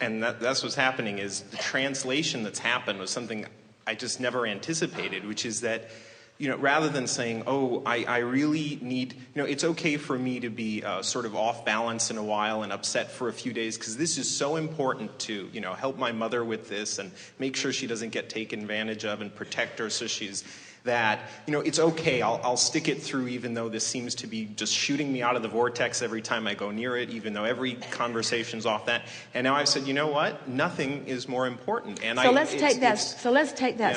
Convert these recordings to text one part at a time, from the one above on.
and that's what's happening, is the translation that's happened was something I just never anticipated, which is that, rather than saying, oh, I really need, it's okay for me to be sort of off balance in a while and upset for a few days, because this is so important to, help my mother with this and make sure she doesn't get taken advantage of and protect her so she's that, it's okay, I'll stick it through even though this seems to be just shooting me out of the vortex every time I go near it, even though every conversation's off that. And now I've said, you know what? Nothing is more important. And let's take that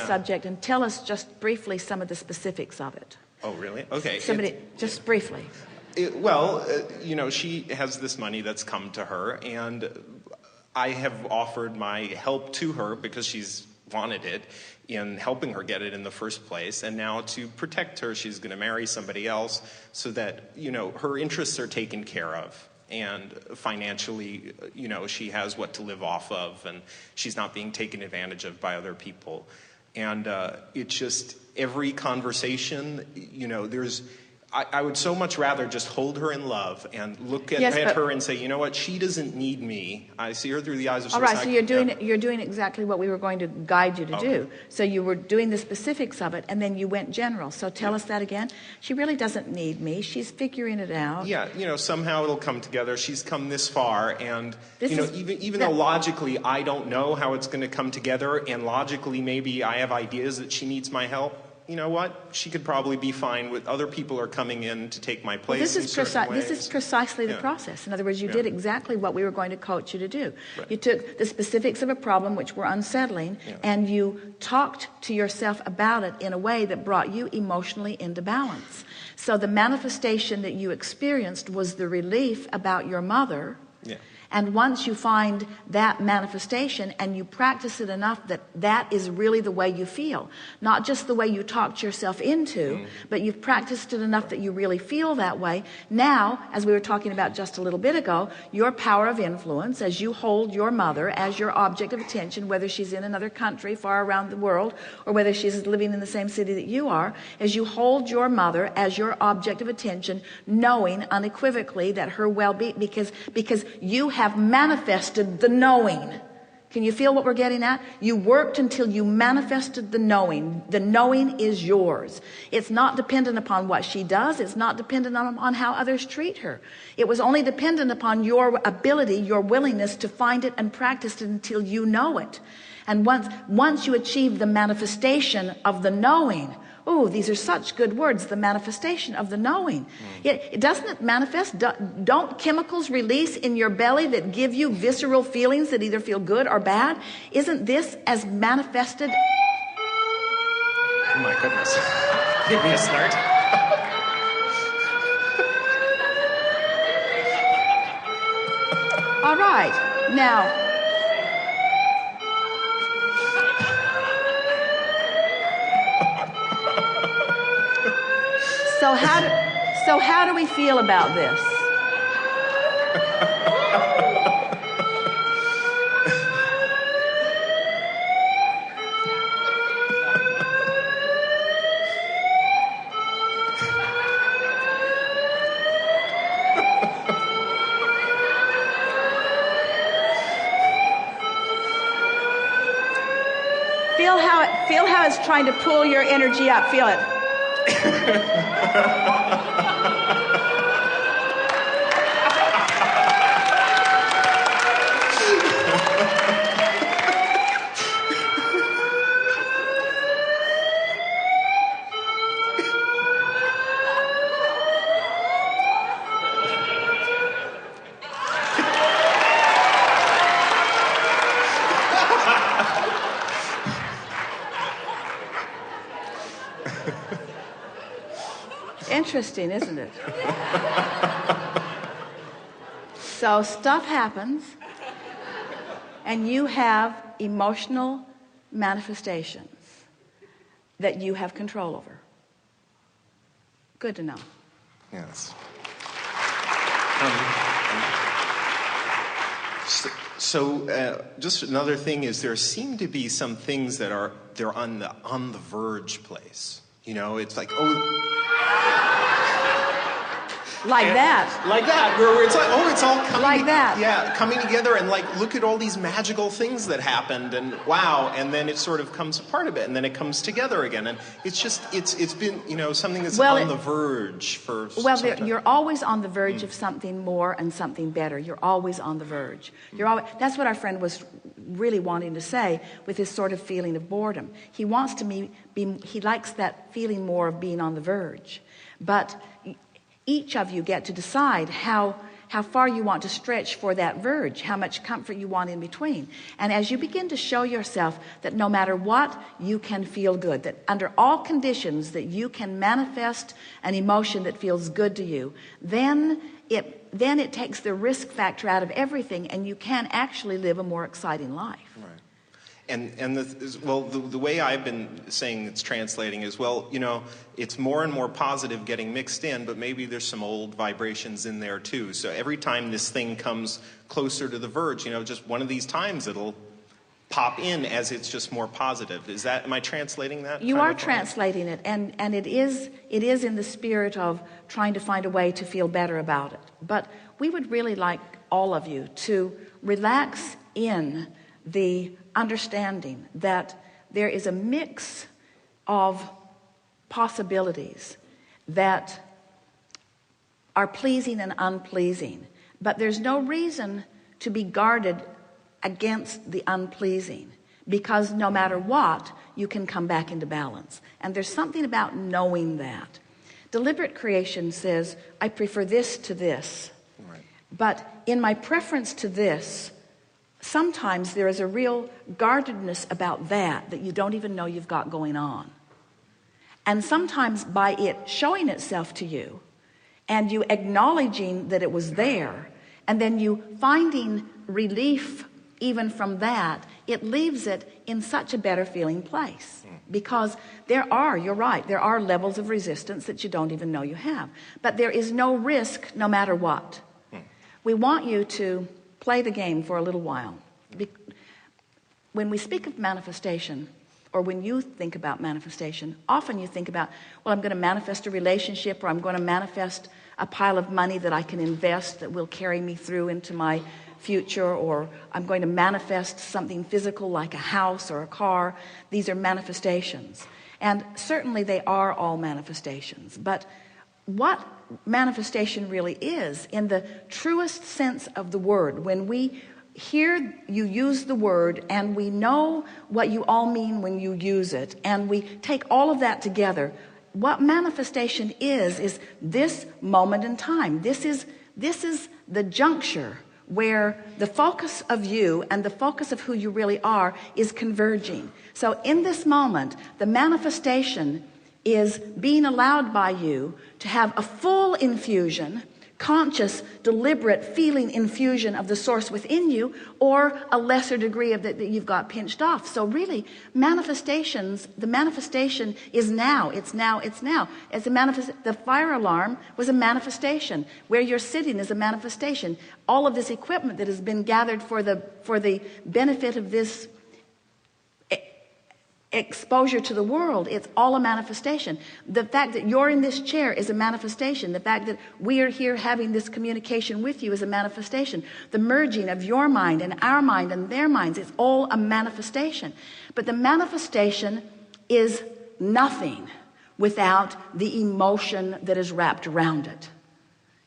subject and tell us just briefly some of the specifics of it. Oh, really? Okay. Just briefly. She has this money that's come to her, and I have offered my help to her because she's wanted it, in helping her get it in the first place. And now to protect her, she's going to marry somebody else so that, her interests are taken care of. And financially, she has what to live off of, and she's not being taken advantage of by other people. And it's just every conversation, I would so much rather just hold her in love and look at her and say, you know what, she doesn't need me. I see her through the eyes of all right, so you're doing exactly what we were going to guide you to do. So you were doing the specifics of it, and then you went general. So tell us that again. She really doesn't need me. She's figuring it out. Yeah, somehow it'll come together. She's come this far, and even though logically I don't know how it's going to come together, and logically maybe I have ideas that she needs my help, you know what? She could probably be fine with other people are coming in to take my place. This is precisely the process. In other words, you did exactly what we were going to coach you to do. Right. You took the specifics of a problem which were unsettling, and you talked to yourself about it in a way that brought you emotionally into balance. So the manifestation that you experienced was the relief about your mother. Yeah. And once you find that manifestation and you practice it enough that that is really the way you feel, not just the way you talked yourself into, but you've practiced it enough that you really feel that way. Now, as we were talking about just a little bit ago, your power of influence as you hold your mother as your object of attention, whether she's in another country far around the world or whether she's living in the same city that you are, as you hold your mother as your object of attention, knowing unequivocally that her well-being, because you have manifested the knowing. Can you feel what we're getting at? You worked until you manifested the knowing. The knowing is yours. It's not dependent upon what she does. It's not dependent on how others treat her. It was only dependent upon your ability, your willingness to find it and practice it until you know it. And once you achieve the manifestation of the knowing, oh, these are such good words, the manifestation of the knowing. It doesn't manifest. Don't chemicals release in your belly that give you visceral feelings that either feel good or bad? Isn't this as manifested? Oh my goodness. Give me a start. All right. Now, So how do we feel about this? Feel how it's trying to pull your energy up. Feel it. Interesting, isn't it? So stuff happens, and you have emotional manifestations that you have control over. Good to know. Yes. Just another thing is there seem to be some things that they're on the verge place. It's like, Like that. Like that, where it's like, oh, it's all coming Like that. Yeah, coming together, and like, look at all these magical things that happened, and wow, and then it sort of comes apart a bit, and then it comes together again, and it's just, it's been, something that's on the verge for some time. You're always on the verge of something more and something better. You're always on the verge. That's what our friend was really wanting to say with his sort of feeling of boredom. He wants to he likes that feeling more of being on the verge. But each of you get to decide how far you want to stretch for that verge, how much comfort you want in between. And as you begin to show yourself that no matter what, you can feel good, that under all conditions that you can manifest an emotion that feels good to you, then it takes the risk factor out of everything, and you can actually live a more exciting life. Right. And the way I've been saying it's translating is, it's more and more positive getting mixed in, but maybe there's some old vibrations in there too. So every time this thing comes closer to the verge, just one of these times it'll pop in as it's just more positive. Am I translating that? You are translating it, and it is in the spirit of trying to find a way to feel better about it. But we would really like all of you to relax in the understanding that there is a mix of possibilities that are pleasing and unpleasing, but there's no reason to be guarded against the unpleasing, because no matter what, you can come back into balance. And there's something about knowing that. Deliberate creation says, I prefer this to this. Right. But in my preference to this, sometimes there is a real guardedness about that you don't even know you've got going on. And sometimes by it showing itself to you, and you acknowledging that it was there, and then you finding relief even from that, it leaves it in such a better feeling place. Because you're right, there are levels of resistance that you don't even know you have. But there is no risk no matter what. We want you to play the game for a little while. When we speak of manifestation, or when you think about manifestation, often you think about, I'm going to manifest a relationship, or I'm going to manifest a pile of money that I can invest that will carry me through into my future, or I'm going to manifest something physical like a house or a car. These are manifestations. And certainly they are all manifestations. But what manifestation really is, in the truest sense of the word, when we hear you use the word and we know what you all mean when you use it, and we take all of that together, what manifestation is this moment in time. This is the juncture where the focus of you and the focus of who you really are is converging. So in this moment, the manifestation is being allowed by you to have a full infusion, conscious, deliberate feeling infusion of the source within you, or a lesser degree of that you've got pinched off. So really, the manifestation is now. It's now. The fire alarm was a manifestation. Where you're sitting is a manifestation. All of this equipment that has been gathered for the benefit of this exposure to the world, it's all a manifestation. The fact that you're in this chair is a manifestation. The fact that we are here having this communication with you is a manifestation. The merging of your mind and our mind and their minds is all a manifestation. But the manifestation is nothing without the emotion that is wrapped around it.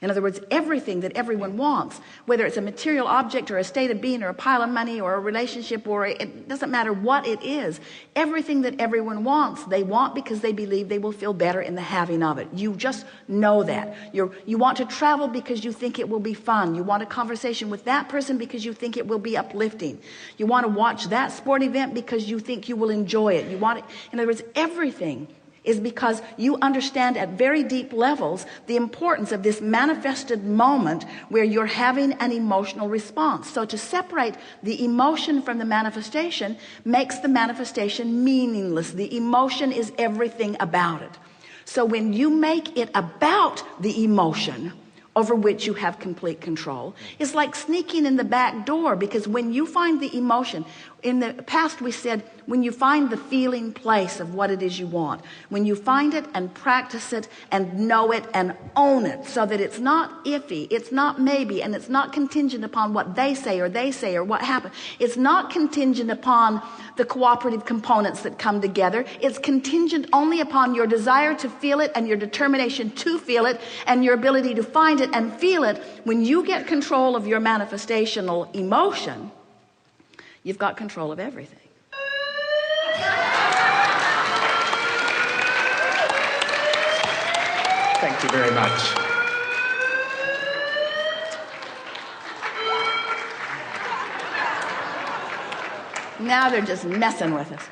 In other words, everything that everyone wants, whether it's a material object or a state of being or a pile of money or a relationship, or it doesn't matter what it is, everything that everyone wants, they want because they believe they will feel better in the having of it. You just know that. You want to travel because you think it will be fun. You want a conversation with that person because you think it will be uplifting. You want to watch that sport event because you think you will enjoy it. In other words, everything is because you understand at very deep levels the importance of this manifested moment where you're having an emotional response. So to separate the emotion from the manifestation makes the manifestation meaningless. The emotion is everything about it. So when you make it about the emotion, over which you have complete control. It's like sneaking in the back door, because when you find the emotion, in the past we said, when you find the feeling place of what it is you want, when you find it and practice it and know it and own it, so that it's not iffy, it's not maybe, and it's not contingent upon what they say or what happened. It's not contingent upon the cooperative components that come together. It's contingent only upon your desire to feel it and your determination to feel it and your ability to find it and feel it. When you get control of your manifestational emotion, you've got control of everything. Thank you very much. Now they're just messing with us.